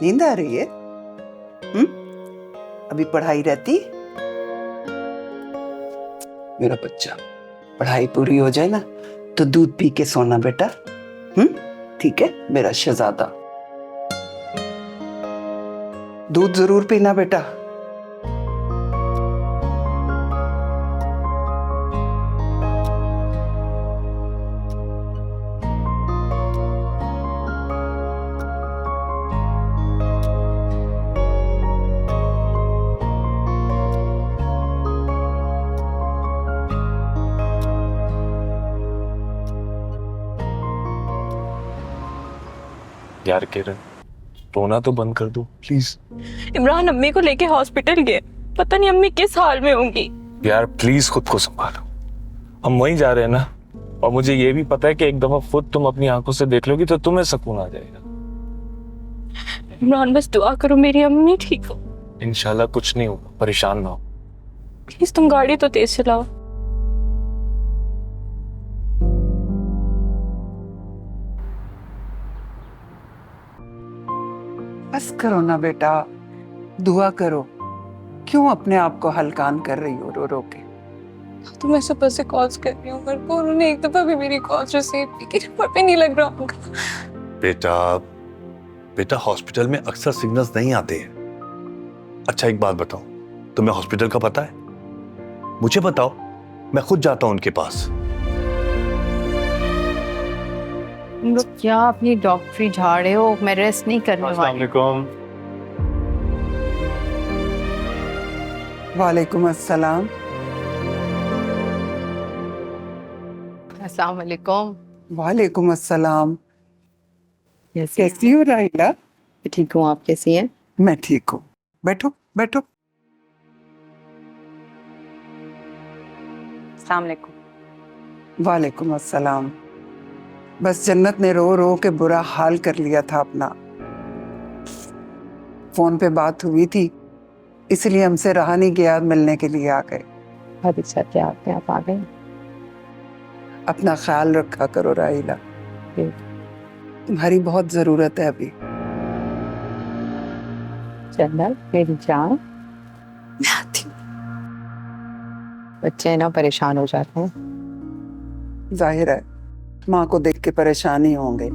नींद आ रही है? अभी पढ़ाई रहती? मेरा बच्चा, पढ़ाई पूरी हो जाए ना तो दूध पी के सोना बेटा। ठीक है मेरा शहजादा, दूध जरूर पीना बेटा। यार किरण, रोना तो बंद कर दो प्लीज। इमरान अम्मी को लेके हॉस्पिटल गए, पता नहीं अम्मी किस हाल में होंगी। यार प्लीज खुद को संभालो, हम वहीं जा रहे हैं ना। और मुझे ये भी पता है कि एक दफा खुद तुम अपनी आंखों से देख लोगी तो तुम्हें सुकून आ जाएगा। इमरान बस दुआ करो मेरी अम्मी ठीक हो। इंशाल्लाह कुछ नहीं होगा, परेशान ना हो। प्लीज तुम गाड़ी तो तेज चलाओ। बस करो ना बेटा, दुआ करो। क्यों अपने आप को हलकान कर रही हो रो रो के? तुम ऐसे बस से कॉल्स कर रही हो मेरे को, उन्होंने एक दफा भी मेरी कॉल्स रिसीव की, नंबर पे नहीं लग रहा उनका। बेटा बेटा हॉस्पिटल में अक्सर सिग्नल्स नहीं आते हैं। अच्छा एक बात बताओ, तुम्हें हॉस्पिटल का पता है? मुझे बताओ, मैं खुद जाता हूं उनके पास। क्या अपनी डॉक्टरी झाड़े हो? मैं रेस्ट नहीं करने वाली। वालेकुम अस्सलाम। अस्सलाम वालेकुम। वालेकुम अस्सलाम। कैसी कैसी हो राहिला? ठीक हूँ, आप कैसी हैं? मैं ठीक हूँ। बैठो बैठो। अस्सलाम वालेकुम। वालेकुम अस्सलाम। बस जन्नत ने रो रो के बुरा हाल कर लिया था अपना। फोन पे बात हुई थी, इसलिए हमसे रहा नहीं गया, मिलने के लिए आ गए। बहुत अच्छा किया आपने, आप आ गए। अपना ख्याल रखा करो राहिला, तुम्हारी बहुत जरूरत है अभी। चंदन मेरी जान, बच्चे ना परेशान हो जाते हैं। जाहिर है माँ को देख के परेशान ही होंगे।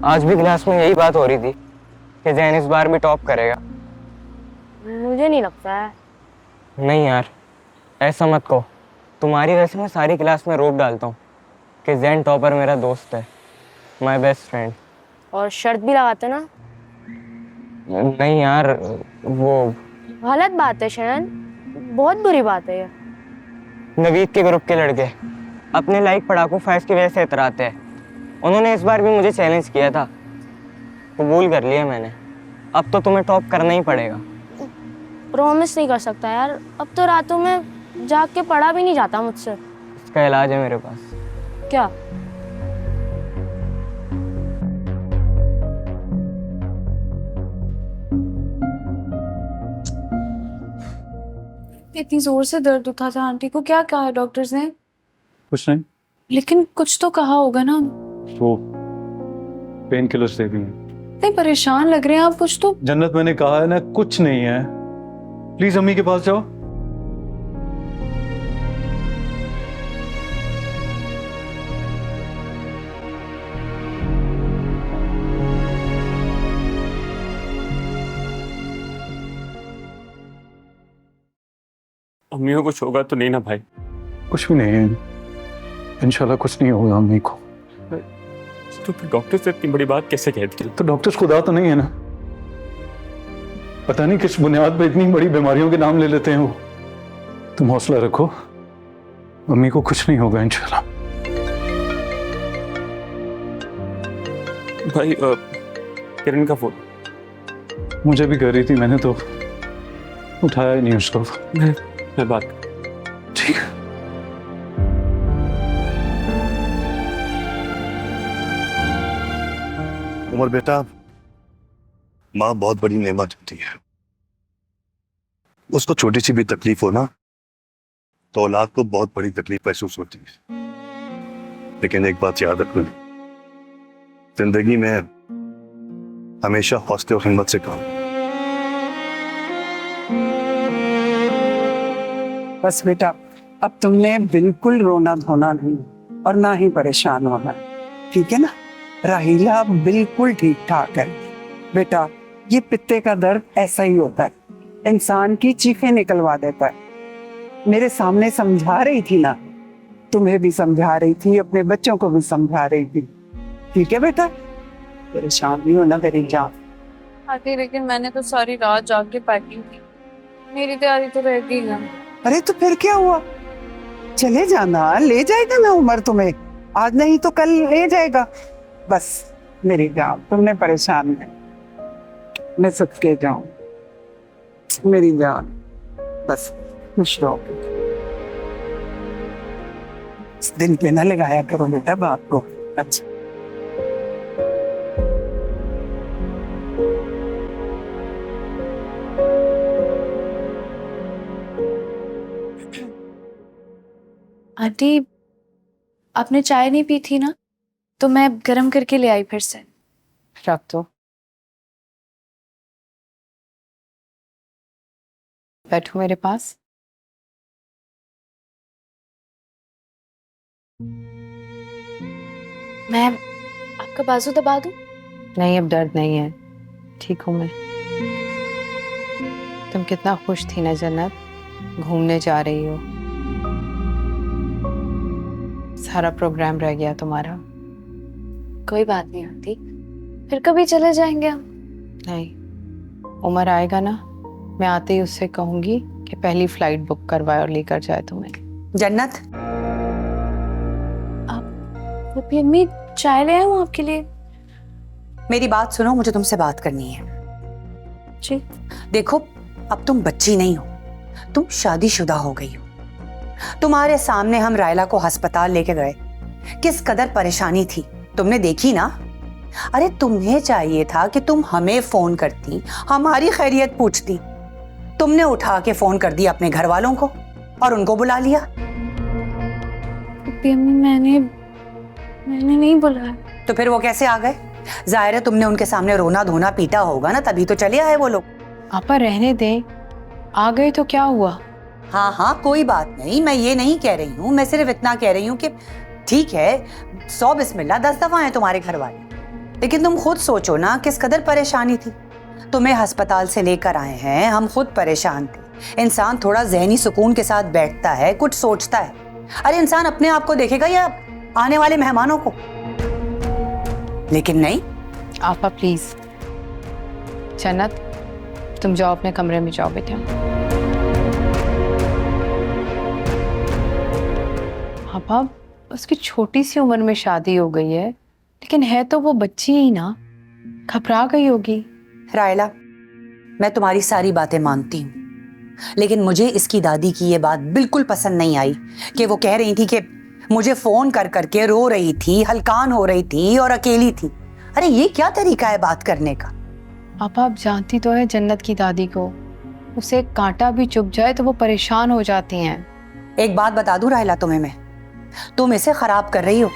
आज भी क्लास में यही बात हो रही थी कि जैन इस बार भी टॉप करेगा। मुझे नहीं लगता है। नहीं यार, ऐसा मत कहो। तुम्हारी वजह से मैं सारी क्लास में रोक डालता हूँ कि जैन टॉपर मेरा दोस्त है, माय बेस्ट फ्रेंड। और शर्त भी लगाते ना। नहीं यार, वो गलत बात है शयन, बहुत बुरी बात है ये। नवीद के ग्रुप के लड़के अपने लाइक पढ़ाकू फैज की वजह से इतराते हैं। उन्होंने इस बार भी मुझे चैलेंज किया था, कबूल कर लिया मैंने। अब तो तुम्हें टॉप करना ही पड़ेगा। प्रॉमिस नहीं कर सकता यार, अब तो रातों में जाग के पढ़ा भी नहीं जाता मुझसे। इसका इलाज है मेरे पास। क्या? इतनी जोर से दर्द उठा था, आंटी को क्या कहा है डॉक्टर्स ने? कुछ नहीं, लेकिन कुछ तो कहा होगा ना। वो पेन किलर्स दे दिए। इतने परेशान लग रहे हैं आप, कुछ तो। जन्नत मैंने कहा है ना, कुछ नहीं है। प्लीज अम्मी के पास जाओ। अम्मी को कुछ होगा तो नहीं ना भाई? कुछ भी नहीं है, इंशाल्लाह कुछ नहीं होगा अम्मी को। तो फिर डॉक्टर से इतनी बड़ी बात कैसे कह दी? तो डॉक्टर्स खुदा तो नहीं है ना, पता नहीं किस बुनियाद पे इतनी बड़ी बीमारियों के नाम ले लेते हैं वो। तुम हौसला रखो, अम्मी को कुछ नहीं होगा इंशाल्लाह। भाई किरण का फोन मुझे भी कर रही थी, मैंने तो उठाया ही नहीं उसको। मैं बात। ठीक है। उमर बेटा, माँ बहुत बड़ी नेमत होती है। उसको छोटी सी भी तकलीफ हो ना तो औलाद को बहुत बड़ी तकलीफ महसूस होती है। लेकिन एक बात याद रखना, जिंदगी में हमेशा हौसले और हिम्मत से काम। बस बेटा, अब तुमने बिल्कुल रोना धोना नहीं और ना ही परेशान होना, ठीक है ना? राहीला बिल्कुल ठीक ठाक है बेटा। ये पित्ते का दर्द ऐसा ही होता है, इंसान की चीखें निकलवा देता है। मेरे सामने समझा रही थी ना, तुम्हें भी समझा रही थी, अपने बच्चों को भी समझा रही थी, ठीक है बेटा? परेशान नहीं होना मेरी जान। आंटी लेकिन मैंने तो सारी रात जाग के पैकिंग की, मेरी तैयारी तो रह गई ना। अरे तो फिर क्या हुआ, चले जाना, ले जाएगा ना उमर तुम्हें, आज नहीं तो कल ले जाएगा। बस मेरी जान, तुमने परेशान है, मैं सबके जाऊं मेरी जान, बस खुश रहो। इस दिल पे ना लगाया करो बेटा बात को। अच्छा आंटी, आपने चाय नहीं पी थी ना, तो मैं गरम करके ले आई फिर से। रख दो। बैठो मेरे पास। मैं आपका बाजू दबा दूं? नहीं, अब दर्द नहीं है, ठीक हूँ मैं। तुम कितना खुश थी ना जन्नत, घूमने जा रही हो। सारा प्रोग्राम रह गया तुम्हारा। कोई बात नहीं आंटी, फिर कभी चले जाएंगे हम। नहीं, उमर आएगा ना, मैं आते ही उससे कहूंगी कि पहली फ्लाइट बुक करवाए और लेकर जाए तुम्हें। जन्नत, पप्पी अम्मी, चाय ले आऊं आपके लिए? मेरी बात सुनो, मुझे तुमसे बात करनी है। जी। देखो, अब तुम बच्ची नहीं हो, तुम शादीशुदा हो गई हो। तुम्हारे सामने हम रायला को अस्पताल लेके गए, किस कदर परेशानी थी तुमने देखी ना। अरे तुम्हें चाहिए था कि तुम हमें फोन करती, हमारी खैरियत पूछती। तुमने उठा के फोन कर दिया अपने घर वालों को और उनको बुला लिया। पप्पी अम्मी, मैंने नहीं बुलाया। तो फिर वो कैसे आ गए? जाहिर है तुमने उनके सामने रोना धोना पीटा होगा ना, तभी तो चले आए वो लोग। आपा रहने दें, आ गए तो क्या हुआ? हाँ हाँ, कोई बात नहीं, मैं ये नहीं कह रही हूँ, मैं सिर्फ इतना कह रही हूँ कि ठीक है, 100 बिस्मिल्लाह 10 दफा है तुम्हारे घर वाले, लेकिन तुम खुद सोचो ना किस कदर परेशानी थी। तुम्हें अस्पताल से लेकर आए हैं, हम खुद परेशान थे। इंसान थोड़ा ज़हनी सुकून के साथ बैठता है, कुछ सोचता है। अरे इंसान अपने आप को देखेगा या आने वाले मेहमानों को? लेकिन नहीं। आपा प्लीज, जन्नत तुम जाओ अपने कमरे में, जाओ बेटा। आपा, उसकी छोटी सी उम्र में शादी हो गई है, लेकिन है तो वो बच्ची ही ना, घबरा गई होगी। रायला, मैं तुम्हारी सारी बातें मानती हूँ, लेकिन मुझे इसकी दादी की ये बात बिल्कुल पसंद नहीं आई कि वो कह रही थी कि मुझे फोन कर करके रो रही थी, हलकान हो रही थी और अकेली थी। अरे ये क्या तरीका है बात करने का? आप जानती तो है जन्नत की दादी को, उसे कांटा भी चुभ जाए तो वो परेशान हो जाती हैं। एक बात बता दूं रायला तुम्हें मैं, तुम इसे खराब कर रही हो।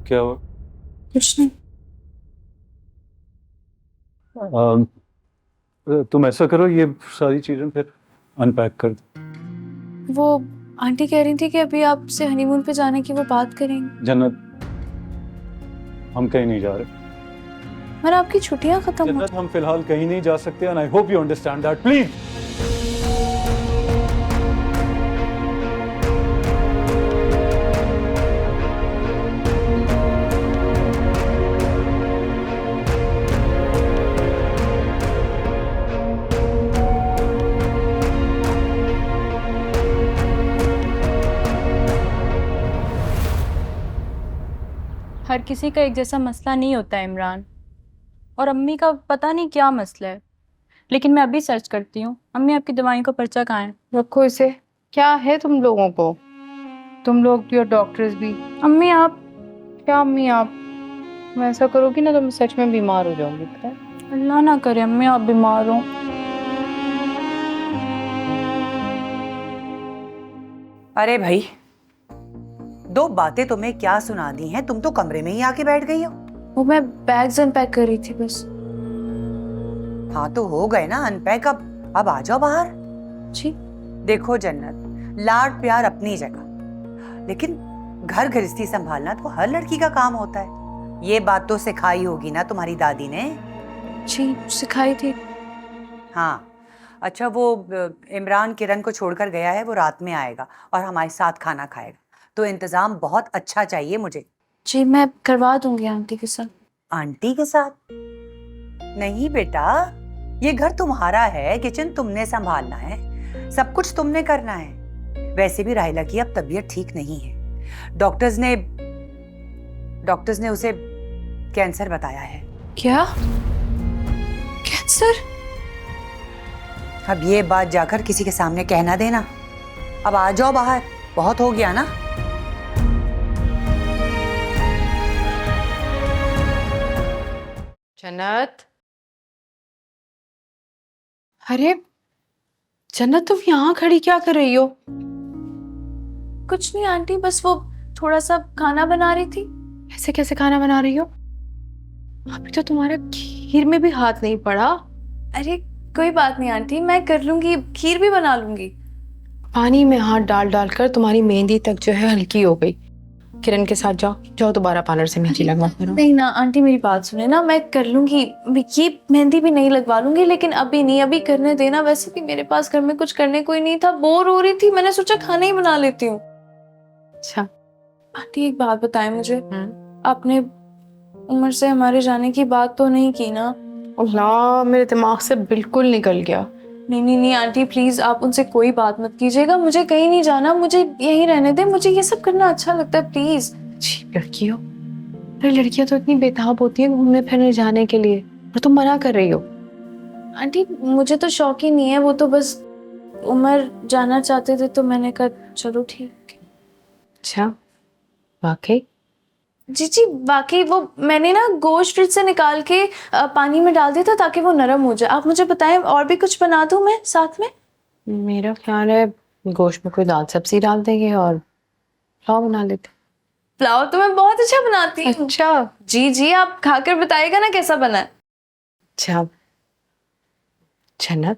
क्या हुआ? कुछ नहीं। तुम ऐसा करो, ये सारी चीजें फिर अनपैक कर दो। वो आंटी कह रही थी कि अभी आपसे हनीमून पे जाने की वो बात करेंगे। जन्नत, हम कहीं नहीं जा रहे। मगर आपकी छुट्टियां खत्म हो। जन्नत, हम फिलहाल कहीं नहीं जा सकते, and I hope you understand that, please. हर किसी का एक जैसा मसला नहीं होता है इमरान, और अम्मी का पता नहीं क्या मसला है, लेकिन मैं अभी सर्च करती हूँ। अम्मी, आपकी दवाइयों का पर्चा कहाँ है? रखो इसे, क्या है तुम लोगों को? तुम लोग भी और डॉक्टर्स भी। अम्मी आप क्या अम्मी आप, मैं ऐसा करोगी ना तो मैं सच में बीमार हो जाऊंगी, पता है? अल्लाह ना करे अम्मी आप बीमार हो। अरे भाई, 2 बातें तुम्हें क्या सुना दी हैं, तुम तो कमरे में ही आके बैठ गई हो। वो मैं बैग्स अनपैक कर रही थी बस। हाँ तो हो गए ना अनपैक, अब आ जाओ बाहर। जी। देखो जन्नत, लाड प्यार अपनी जगह, लेकिन घर गृहस्थी संभालना तो हर लड़की का काम होता है। ये बात तो सिखाई होगी ना तुम्हारी दादी ने। जी सिखाई थी। हाँ अच्छा, वो इमरान किरण को छोड़कर गया है, वो रात में आएगा और हमारे साथ खाना खाएगा, तो इंतजाम बहुत अच्छा चाहिए मुझे। जी मैं करवा दूंगी आंटी के साथ। आंटी के साथ? नहीं बेटा, ये घर तुम्हारा है, किचन तुमने संभालना है, सब कुछ तुमने करना है। वैसे भी राहिला की अब तबीयत ठीक नहीं है, डॉक्टर्स ने उसे कैंसर बताया है। क्या? कैंसर? अब ये बात जाकर किसी के सामने कहना देना। अब आ जाओ बाहर, बहुत हो गया ना। जन्नत, अरे जन्नत तुम यहाँ खड़ी क्या कर रही हो? कुछ नहीं आंटी, बस वो थोड़ा सा खाना बना रही थी। ऐसे कैसे खाना बना रही हो? अभी तो तुम्हारा खीर में भी हाथ नहीं पड़ा। अरे कोई बात नहीं आंटी, मैं कर लूंगी, खीर भी बना लूंगी। पानी में हाथ डाल डाल कर तुम्हारी मेहंदी तक जो है हल्की हो गई। किरण के साथ जाओ जाओ, दोबारा पार्लर से मेहंदी लगवा करो। नहीं ना आंटी, मेरी बात सुने ना, मैं कर लूंगी, ये मेहंदी भी नहीं लगवा लूंगी, लेकिन अभी नहीं, अभी करने देना। वैसे भी मेरे पास घर में कुछ करने कोई नहीं था, बोर हो रही थी, मैंने सोचा खाना ही बना लेती हूँ। अच्छा आंटी एक बात बताएं मुझे, आपने उमर से हमारे जाने की बात तो नहीं की ना? अल्लाह, मेरे दिमाग से बिल्कुल निकल गया। नहीं नहीं नहीं आंटी प्लीज, आप उनसे कोई बात मत कीजिएगा, मुझे कहीं नहीं जाना, मुझे यहीं रहने दे, मुझे ये सब करना अच्छा लगता है, प्लीज। अच्छी लड़की हो। अरे लड़कियां तो इतनी बेताब होती हैं घूमने फिरने जाने के लिए, और तुम मना कर रही हो। आंटी मुझे तो शौक ही नहीं है, वो तो बस उमर जाना चाहते थे तो मैंने कहा चलो ठीक। अच्छा वाकई? जी जी बाकी वो मैंने ना गोश्त फ्रिज से निकाल के पानी में डाल दिया था ताकि वो नरम हो जाए। आप मुझे बताएं और भी कुछ बना दूं मैं साथ में? मेरा ख्याल है गोश्त में कोई दाल सब्जी डाल देंगे और पुलाव बना लेते। पुलाव तो मैं बहुत अच्छा बनाती हूँ। अच्छा जी जी, आप खाकर बताइएगा ना कैसा बना है। अच्छा जन्नत,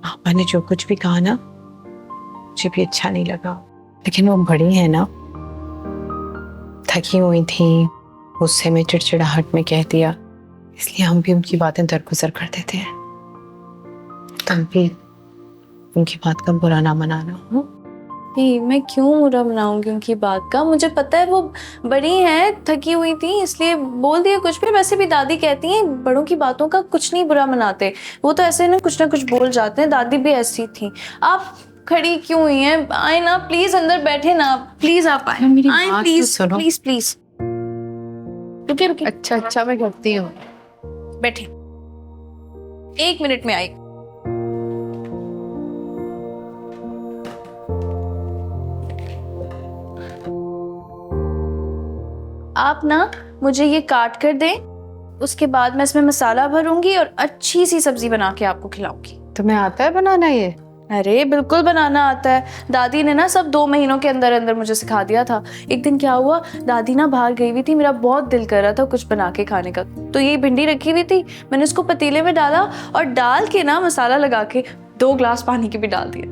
पापा ने जो कुछ भी कहा ना मुझे भी अच्छा नहीं लगा, लेकिन वो बड़ी है ना, थकी हुई थी, गुस्से में चिड़चिड़ाहट में कह दिया, इसलिए हम भी उनकी बातें दरगुजर कर देते हैं। तुम भी उनकी बात का बुरा ना मनाना। नहीं मैं क्यों बुरा मनाऊंगी उनकी बात का, मुझे पता है वो बड़ी हैं, थकी हुई थी, इसलिए बोल दिया कुछ भी। वैसे भी दादी कहती हैं बड़ों की बातों का कुछ नहीं बुरा मनाते, वो तो ऐसे ना कुछ बोल जाते हैं, दादी भी ऐसी थी। आप खड़ी क्यों हुई हैं? आए ना प्लीज, अंदर बैठे ना, प्लीज आप आए, मेरी आए बात तो प्लीज सुनो। Please please. रुकिए रुकिए, अच्छा अच्छा मैं करती हूँ। बैठे, 1 मिनट में आई। आप ना मुझे ये काट कर दें, उसके बाद मैं इसमें मसाला भरूंगी और अच्छी सी सब्जी बना के आपको खिलाऊंगी। तुम्हें आता है बनाना ये? अरे बिल्कुल बनाना आता है, दादी ने ना सब 2 महीनों के अंदर अंदर मुझे सिखा दिया था। एक दिन क्या हुआ, दादी ना बाहर गई हुई थी, मेरा बहुत दिल कर रहा था कुछ बना के खाने का, तो ये भिंडी रखी हुई थी, मैंने उसको पतीले में डाला और डाल के ना मसाला लगा के 2 ग्लास पानी के भी डाल दिया।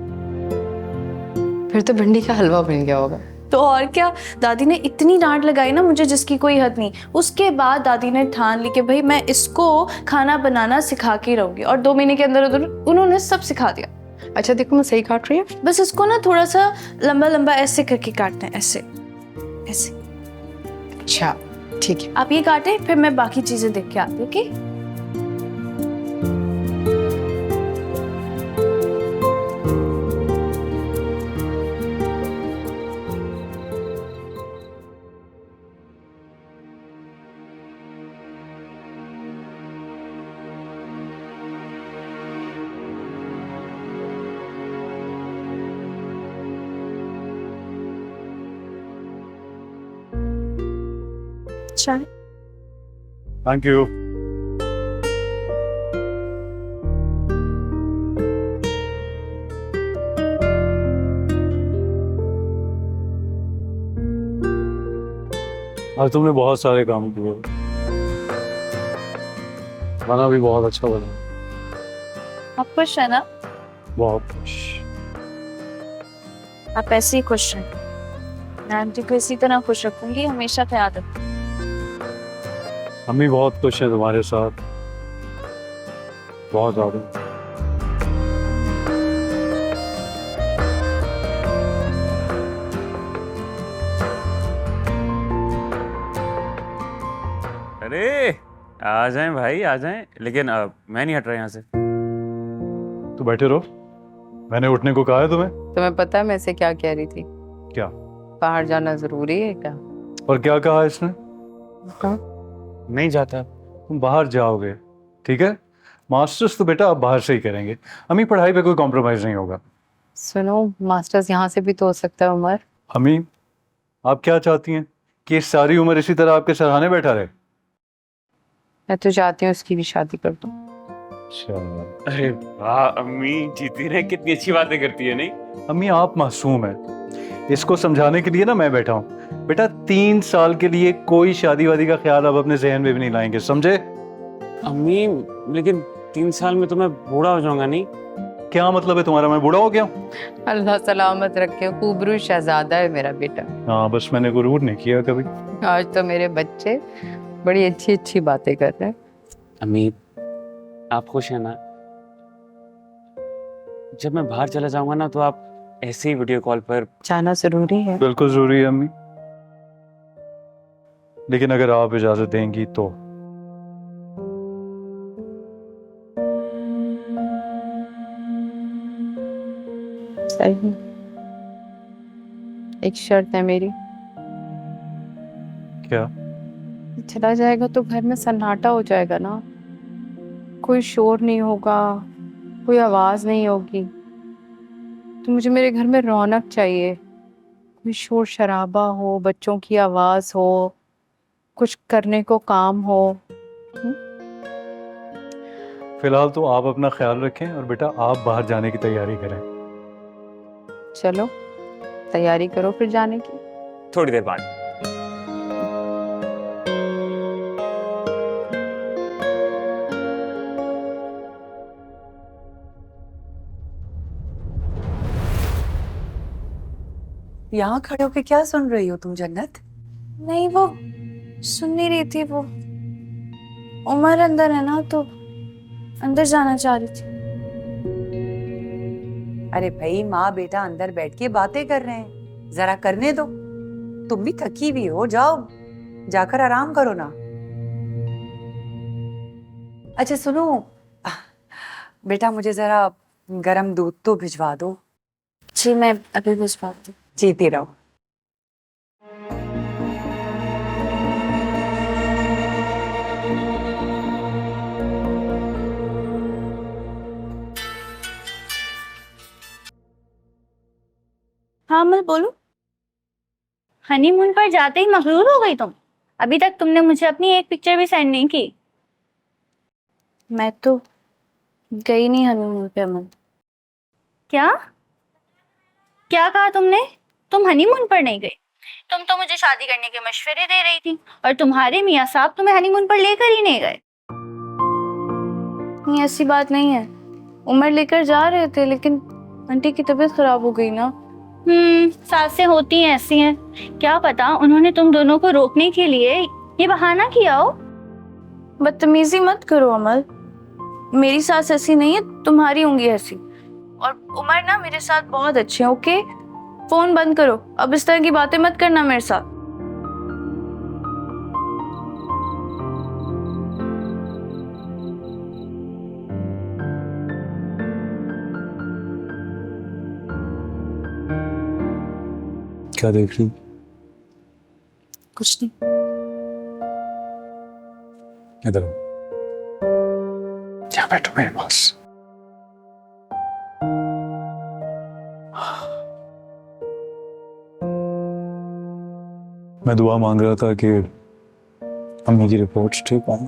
फिर तो भिंडी का हलवा बन गया होगा। तो और क्या, दादी ने इतनी डांट लगाई ना मुझे जिसकी कोई हद नहीं। उसके बाद दादी ने ठान ली कि भाई मैं इसको खाना बनाना सिखा के रहूंगी, और 2 महीने के अंदर अंदर उन्होंने सब सिखा दिया। अच्छा देखो मैं सही काट रही हूँ? बस इसको ना थोड़ा सा लंबा लंबा ऐसे करके काटना है, ऐसे ऐसे। अच्छा ठीक है, आप ये काटें, फिर मैं बाकी चीजें देख के आती हूँ। ओके चाय। Thank you. आज तुमने बहुत सारे काम किए, खाना भी बहुत अच्छा बना। आप खुश है ना? बहुत खुश। आप ऐसे ही खुश हैं। मैं आंटी को इसी तरह खुश रखूंगी, हमेशा ख्याल रखूंगी। अम्मी बहुत खुश है तुम्हारे साथ, बहुत ज्यादा। अरे आ जाएं भाई, आ जाएं, लेकिन मैं नहीं हट रहा यहाँ से। तो बैठे रहो, मैंने उठने को कहा है तुम्हें। तुम्हें पता है मैं से क्या कह रही थी? क्या? बाहर जाना जरूरी है क्या? और क्या कहा इसने? नहीं जाता। तुम बाहर जाओगे, ठीक है। मास्टर्स तो बेटा आप बाहर से ही करेंगे, अम्मी पढ़ाई पे कोई कॉम्प्रोमाइज नहीं होगा। सुनो, मास्टर्स यहाँ से भी तो हो सकता है उमर। अम्मी आप क्या चाहती हैं कि ये सारी उम्र इसी तरह आपके सराहने बैठा रहे? मैं तो चाहती हूँ उसकी भी शादी कर दूँ। अरे वाह अम्मी, जीती ने कितनी अच्छी बातें करती है नहीं? अम्मी आप मासूम हैं, इसको समझाने के लिए ना मैं बैठा हूँ। बेटा 3 साल के लिए कोई शादी वादी का ख्याल आप अपने जहन में भी नहीं लाएंगे, समझे? अम्मी लेकिन 3 साल में तो मैं बूढ़ा हो जाऊंगा नहीं? क्या मतलब है तुम्हारा, मैं बूढ़ा हो गया हूँ? अल्लाह सलामत रखे, खूबरू शहजादा है मेरा बेटा। हाँ बस मैंने गुरूर नहीं किया कभी। आज तो मेरे बच्चे बड़ी अच्छी अच्छी बातें कर रहे हैं। अम्मी आप खुश हैं ना? जब मैं बाहर चला जाऊंगा ना तो आप ऐसे ही वीडियो कॉल पर। जाना जरूरी है। बिल्कुल जरूरी है अम्मी, लेकिन अगर आप इजाजत देंगी तो। सही। एक शर्त है मेरी। क्या? चला जाएगा तो घर में सन्नाटा हो जाएगा ना, कोई शोर नहीं होगा, कोई आवाज नहीं होगी। तो मुझे मेरे घर में रौनक चाहिए, कोई शोर शराबा हो, बच्चों की आवाज हो, कुछ करने को काम हो। फिलहाल तो आप अपना ख्याल रखें और बेटा आप बाहर जाने की तैयारी करें। चलो तैयारी करो फिर जाने की। थोड़ी देर बाद। यहाँ खड़े होके क्या सुन रही हो तुम जन्नत? नहीं, वो सुन नहीं रही थी। वो उमर अंदर है ना, तो अंदर जाना चाह रही थी। अरे भाई माँ बेटा अंदर बैठ के बातें कर रहे हैं, जरा करने दो। तुम भी थकी भी हो, जाओ जाकर आराम करो ना। अच्छा सुनो बेटा, मुझे जरा गरम दूध तो भिजवा दो। जी मैं अभी भिजवाती हूँ। जीती रहो। हाँ मैं बोलूं? हनीमून पर जाते ही मगरूर हो गई तुम? अभी तक तुमने मुझे अपनी एक पिक्चर भी सेंड नहीं की। मैं तो गई नहीं हनीमून पे अमन। क्या क्या कहा तुमने? तुम हनीमून पर नहीं गई? तुम तो मुझे शादी करने के मशवरे दे रही थी और तुम्हारे मियाँ साहब तुम्हें हनीमून पर लेकर ही नहीं गए। नहीं ऐसी बात नहीं है, उमर लेकर जा रहे थे लेकिन आंटी की तबीयत खराब हो गई ना। सासें होती हैं ऐसी हैं। क्या पता उन्होंने तुम दोनों को रोकने के लिए ये बहाना किया हो। बदतमीजी मत करो अमल, मेरी सास ऐसी नहीं है, तुम्हारी होंगी ऐसी। और उमर ना मेरे साथ बहुत अच्छे हैं। ओके फोन बंद करो, अब इस तरह की बातें मत करना मेरे साथ। क्या देख रही? कुछ नहीं। इधर क्या बैठो मेरे पास। मैं दुआ मांग रहा था कि अम्मी की रिपोर्ट्स ठीक आई,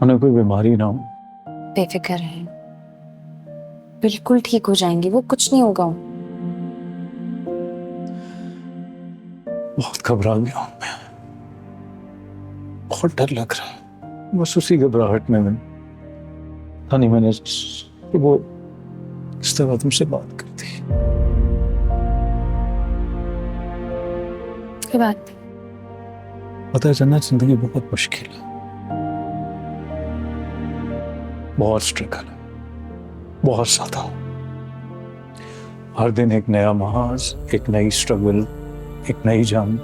उन्हें कोई बीमारी ना हो। बेफिक्र है, बिल्कुल ठीक हो जाएंगी वो, कुछ नहीं होगा। बहुत घबरा गया हूं मैं, बहुत डर लग रहा है। बस उसी घबराहट में मैंने वो इस तरह तुमसे बात कर दी। कोई बात पता है जन्नत, जिंदगी बहुत मुश्किल है, बहुत स्ट्रगल है, बहुत ज्यादा। हर दिन एक नया महाज, एक नई स्ट्रगल, एक नई जंग।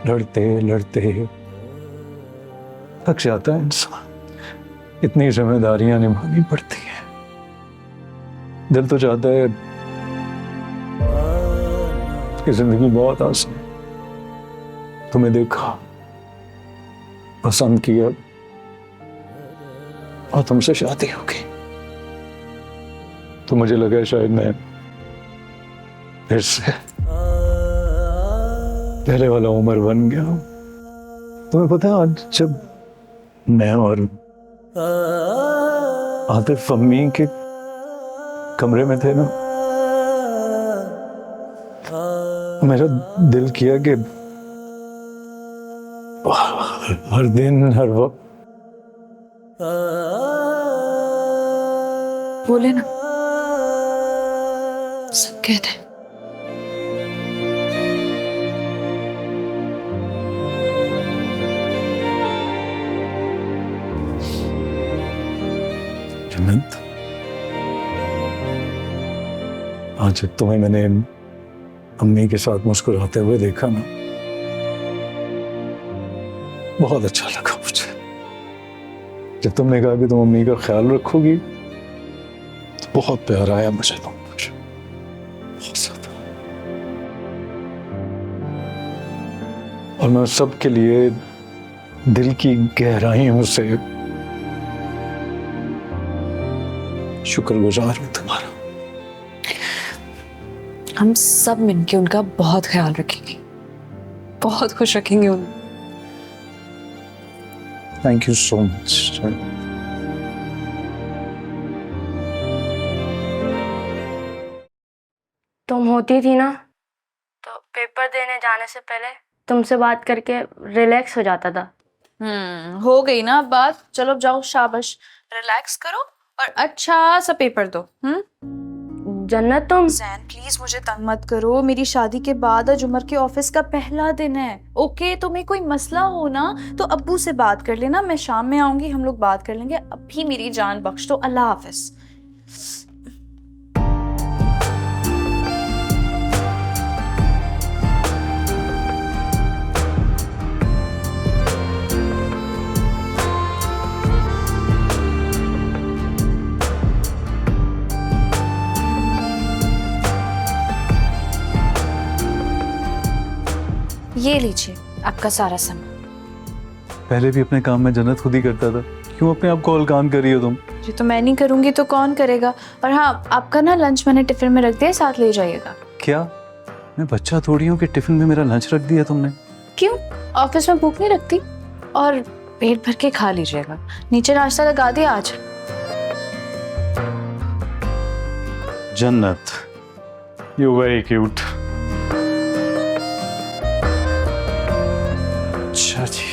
लड़ते लड़ते थक जाता है इंसान, इतनी जिम्मेदारियां निभानी पड़ती हैं। दिल तो चाहता है कि जिंदगी बहुत आसान, तुम्हें देखा, पसंद किया और तुमसे शादी हो गई, तो मुझे लगा शायद मैं फिर से पहले वाला उम्र बन गया हूं। तुम्हें पता है आज जब मैं और आतिफ अम्मी के कमरे में थे ना, मेरा दिल किया कि हर दिन हर वक्त बोले ना, सब कहते हैं। जन्नत, आज जब तुम्हें मैंने अम्मी के साथ मुस्कुराते हुए देखा ना, बहुत अच्छा लगा मुझे। जब तुमने कहा कि तुम अम्मी का ख्याल रखोगी, तो बहुत प्यार आया मुझे तुम पर, बहुत ज्यादा। और मैं सब के लिए दिल की गहराइयों से शुक्रगुजार हूं तुम्हारा। हम सब मिलके उनका बहुत ख्याल रखेंगे, बहुत खुश रखेंगे उन्हें। Thank you so much. तुम होती थी ना, तो पेपर देने जाने से पहले तुमसे बात करके रिलैक्स हो जाता था। हो गई ना अब बात, चलो अब जाओ, शाबाश, रिलैक्स करो और अच्छा सा पेपर दो। जन्नत, तुम जैन प्लीज मुझे तंग मत करो, मेरी शादी के बाद आज उमर के ऑफिस का पहला दिन है। ओके, तुम्हें कोई मसला हो ना तो अब्बू से बात कर लेना, मैं शाम में आऊंगी, हम लोग बात कर लेंगे। अभी मेरी जान बख्श दो, अल्लाह हाफिज। ये लीजिए आपका सारा सामान। पहले भी अपने काम में जन्नत खुद ही करता था, क्यों अपने आप को हल्कान कर रही हो तुम? जी तो मैं नहीं करूंगी तो कौन करेगा? और हाँ, आपका ना लंच मैंने टिफिन में रख दिया, साथ ले जाइएगा। क्या मैं बच्चा थोड़ी हूँ कि टिफिन में मेरा लंच रख दिया तुमने? क्यों, ऑफिस में भूख नहीं लगती? और पेट भर के खा लीजिएगा, नीचे नाश्ता लगा दिया आज। जन्नत, यू वेरी क्यूट। अच्छा जी,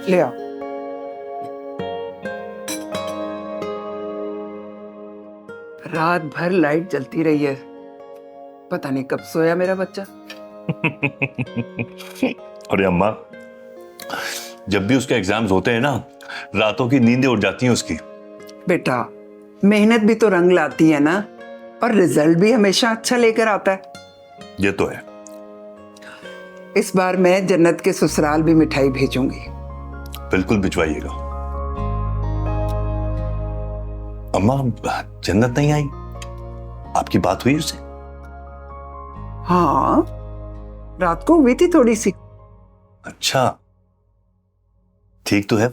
ले आओ। रात भर लाइट जलती रही है, पता नहीं कब सोया मेरा बच्चा। अरे अम्मा, जब भी उसके एग्जाम्स होते हैं ना, रातों की नींदें उड़ जाती हैं उसकी। बेटा, मेहनत भी तो रंग लाती है ना, और रिजल्ट भी हमेशा अच्छा लेकर आता है। ये तो है। इस बार मैं जन्नत के ससुराल भी मिठाई भेजूंगी। बिल्कुल भिजवाइएगा। अम्मा, जन्नत नहीं आई? आपकी बात हुई उससे? हाँ, रात को हुई थी थोड़ी सी। अच्छा, ठीक तो है।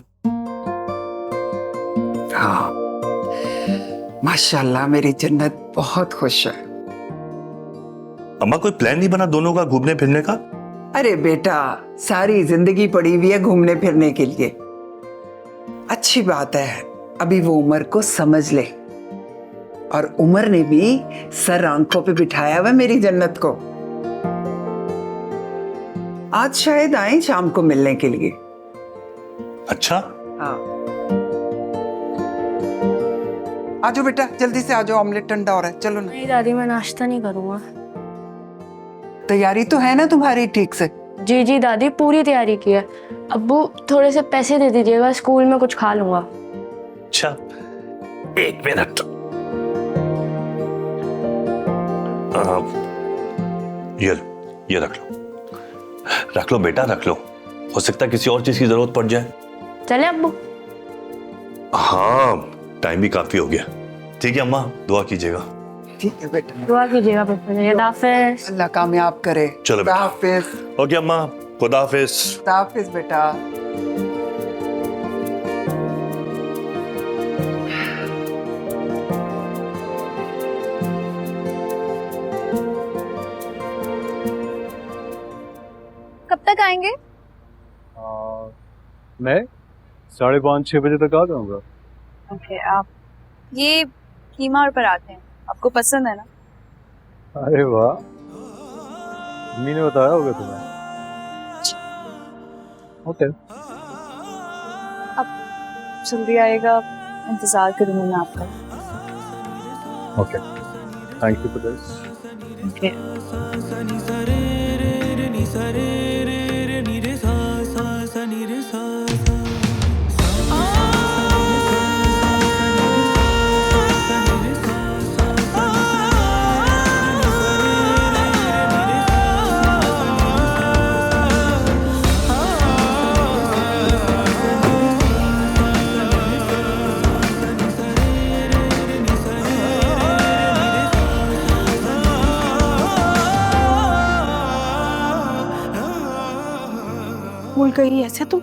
हाँ, माशाल्लाह मेरी जन्नत बहुत खुश है। अम्मा कोई प्लान नहीं बना दोनों का घूमने फिरने का? अरे बेटा, सारी जिंदगी पड़ी हुई है घूमने फिरने के लिए। अच्छी बात है, अभी वो उमर को समझ ले। और उमर ने भी सर आंखों पे बिठाया हुआ मेरी जन्नत को। आज शायद आए शाम को मिलने के लिए। अच्छा, हाँ, आ जाओ बेटा, जल्दी से आ जाओ, ऑमलेट ठंडा हो रहा है। चलो ना। नहीं दादी, मैं नाश्ता नहीं करूँगा। तैयारी तो है ना तुम्हारी ठीक से? जी जी दादी, पूरी तैयारी की है। अब्बू थोड़े से पैसे दे दीजिएगा, स्कूल में कुछ खा लूंगा। अच्छा, एक मिनट। ये रख लो बेटा, रख लो। हो सकता है किसी और चीज की जरूरत पड़ जाए। चले अब्बू? हाँ, टाइम भी काफी हो गया। ठीक है अम्मा, दुआ कीजिएगा। ठीक है बेटा, दुआ कीजिएगा खुदा हाफिज। अल्लाह कामयाब करे। चलो खुदा बेटा। हाफिज। ओके अम्मा, खुदा हाफिज। खुदा हाफिज बेटा। कब तक आएंगे? मैं 5:30-6 बजे तक आ जाऊंगा। ओके, आप ये कीमा और पराठे हैं, आपको पसंद है ना? अरे वाह, मम्मी ने बताया होगा तुम्हें। ओके, जल्दी आएगा, इंतजार करूंगी मैं आपका। Okay, thank you for this. Okay. भूल गई ऐसे तुम?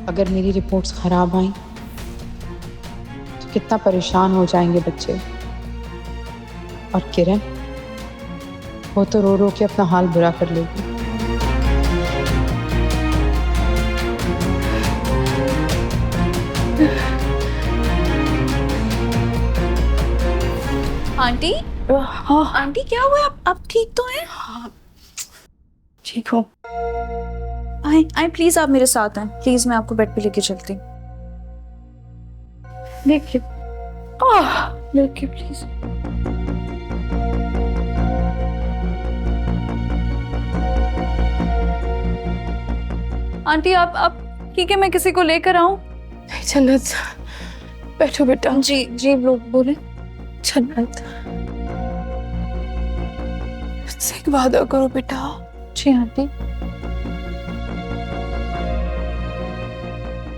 अगर मेरी रिपोर्ट्स खराब आई तो कितना परेशान हो जाएंगे बच्चे। और किरण, वो तो रो रो के अपना हाल बुरा कर लेगी। आंटी, हाँ, आंटी क्या हुआ? आप ठीक तो हैं? ठीक हो? आए प्लीज, आप मेरे साथ हैं प्लीज, मैं आपको बेड पे लेके चलती हूँ। देखिए, लेके प्लीज। आंटी आप ठीक है, मैं किसी को लेकर आऊं? नहीं जन्नत, बैठो बेटा। जी जी, लोग बोले। जन्नत, मुझसे एक वादा करो बेटा। जी आंटी।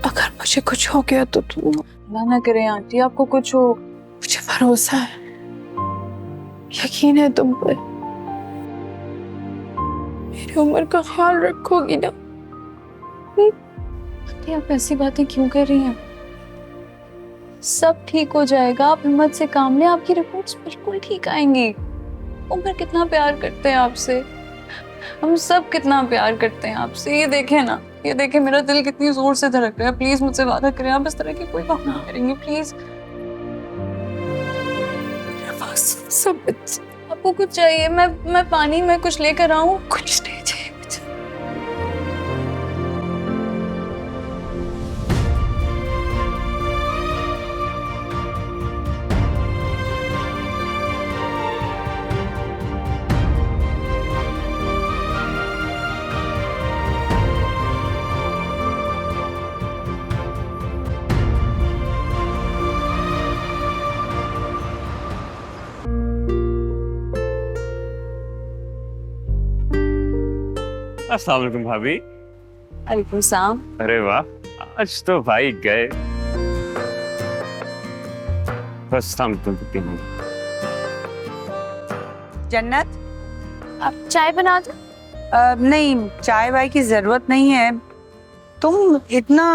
अगर मुझे कुछ हो गया तो तुम। अल्लाह ना करे आंटी, आपको कुछ हो। मुझे भरोसा है, यकीन है तुम पर। मेरी उम्र का ख्याल रखोगी ना? आंटी आप ऐसी बातें क्यों कर रही हैं? सब ठीक हो जाएगा, आप हिम्मत से काम लें, आपकी रिपोर्ट्स बिल्कुल ठीक आएंगी। उमर कितना प्यार करते हैं आपसे, हम सब कितना प्यार करते हैं आपसे। ये देखें ना, ये देखें मेरा दिल कितनी जोर से धड़क रहा है। प्लीज मुझसे वादा करें, आप इस तरह की कोई बात नहीं करेंगे प्लीज। सब बच्चे। आपको कुछ चाहिए? मैं पानी में कुछ लेकर आऊं? कुछ नहीं चाहिए मुझे। अस्सलाम वालेकुम भाभी। वालेकुम सलाम। अरे वाह, आज तो भाई गए। बस शाम को पीना। जन्नत, आप चाय बना दो। नहीं, चाय वाय की जरूरत नहीं है। तुम इतना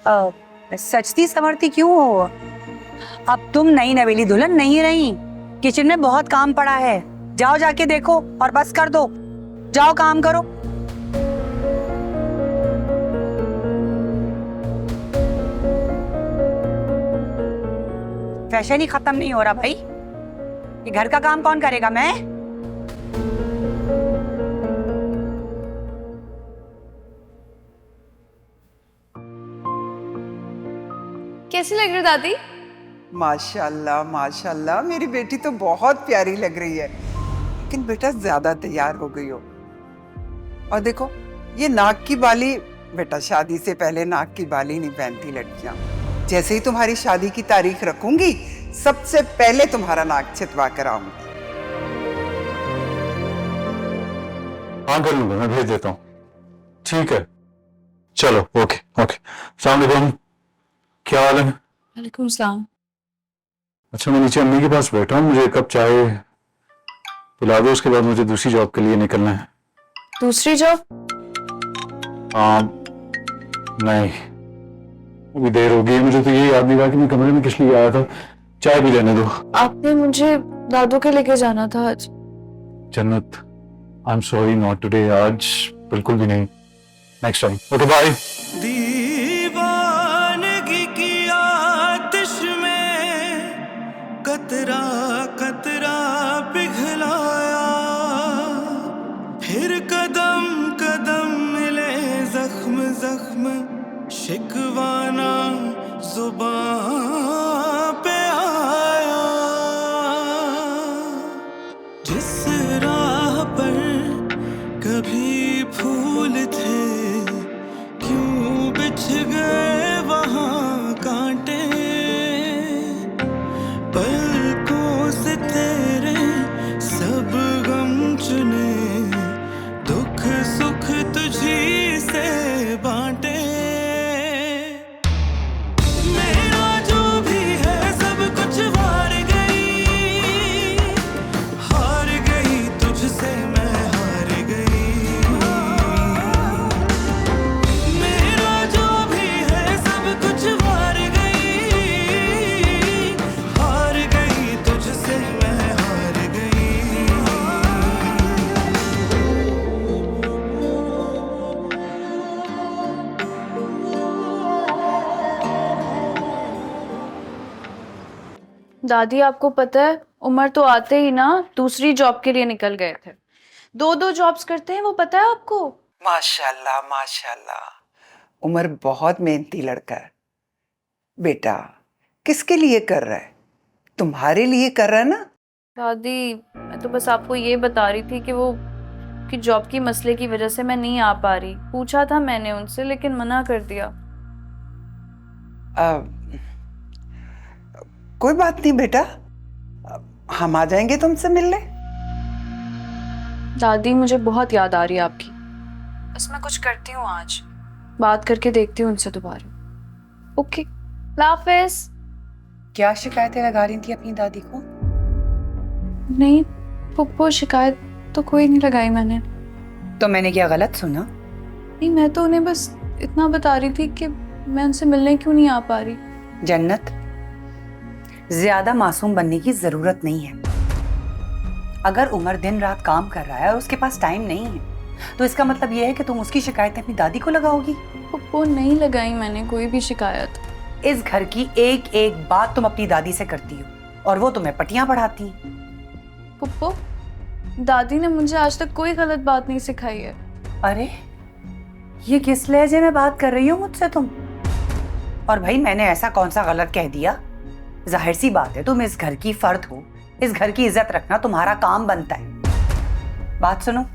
सचती संवरती क्यों हो? अब तुम नई नवेली दुल्हन नहीं रही। किचन में बहुत काम पड़ा है, जाओ जाके देखो और बस कर दो। जाओ काम करो। फैशन ही खत्म नहीं हो रहा भाई। ये घर का काम कौन करेगा? मैं? कैसी लग रही दादी? माशाल्लाह माशाल्लाह, मेरी बेटी तो बहुत प्यारी लग रही है, लेकिन बेटा ज्यादा तैयार हो गई हो। और देखो ये नाक की बाली, बेटा शादी से पहले नाक की बाली नहीं पहनती लड़कियां। जैसे ही तुम्हारी शादी की तारीख रखूंगी, सबसे पहले तुम्हारा नाक छिदवा कर आऊंगी। हाँ कर लूंगा, मैं भेज देता हूँ। ठीक है, चलो ओके ओके। अस्सलाम वालेकुम, क्या हाल है? वालेकुम सलाम। अच्छा, मैं नीचे अम्मी के पास बैठा हूँ, मुझे एक कप चाय पिला दो, उसके बाद मुझे दूसरी जॉब के लिए निकलना है। दूसरी जॉब? हाँ नहीं, अभी देर हो गई है, मुझे तो ये याद नहीं रहा कि मैं कमरे में किस लिए आया था। चाय भी लेने दो। आपने मुझे दादू के लेके जाना था आज। जन्नत, I am sorry, not today, आज बिल्कुल भी नहीं, नेक्स्ट टाइम। Okay bye. दीवानगी की आतिश में कतरा कतरा पिघलाया, फिर कदम कदम मिले जख्म जख्म, शिकवाना जुबां पे आया। जिस राह पर कभी फूल थे, क्यों बिछ गए वहां कांटे। पलकों से तेरे सब गम चुने, दुख सुख तुझी से बांटे। मेरा जो भी है सब कुछ हार गई तुझसे मैं हार गई। मेरा जो भी है सब कुछ हार गई तुझसे मैं हार गई। दादी आपको पता है, उमर तो आते ही ना दूसरी जॉब के लिए निकल गए थे। दो जॉब्स करते हैं वो, पता है आपको? माशाल्लाह माशाल्लाह, उमर बहुत मेहनती लड़का है। बेटा किसके लिए कर रहा है? तुम्हारे लिए कर रहा है ना? दादी मैं तो बस आपको ये बता रही थी कि वो कि जॉब की मसले की वजह से मैं नहीं आ पा रही। पूछा था मैंने उनसे, लेकिन मना कर दिया। कोई बात नहीं बेटा, हम आ जाएंगे तुमसे मिलने। दादी मुझे बहुत याद आ रही है आपकी, बस मैं कुछ करती हूँ, आज बात करके देखती हूँ उनसे दोबारा। ओके, हाफिज। क्या शिकायतें लगा रही थी अपनी दादी को? नहीं पुप्पो, शिकायत तो कोई नहीं लगाई मैंने। तो मैंने क्या गलत सुना? नहीं, मैं तो उन्हें बस इतना बता रही थी कि मैं उनसे मिलने क्यों नहीं आ पा रही। जन्नत, ज्यादा मासूम बनने की जरूरत नहीं है। अगर उमर दिन रात काम कर रहा है और उसके पास टाइम नहीं है, तो इसका मतलब यह है कि तुम उसकी शिकायतें अपनी दादी को लगाओगी? पुप्पो नहीं लगाई मैंने कोई भी शिकायत। इस घर की एक एक बात तुम अपनी दादी से करती हो और वो तुम्हें पटियां पढ़ाती हैं। पुप्पो, दादी ने मुझे आज तक कोई गलत बात नहीं सिखाई है। अरे ये किस लहजे में बात कर रही हो मुझसे तुम? और भाई मैंने ऐसा कौन सा गलत कह दिया? जाहिर सी बात है, तुम इस घर की फर्द हो, इस घर की इज्जत रखना तुम्हारा काम बनता है। बात सुनो,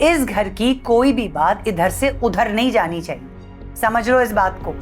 इस घर की कोई भी बात इधर से उधर नहीं जानी चाहिए, समझ लो इस बात को।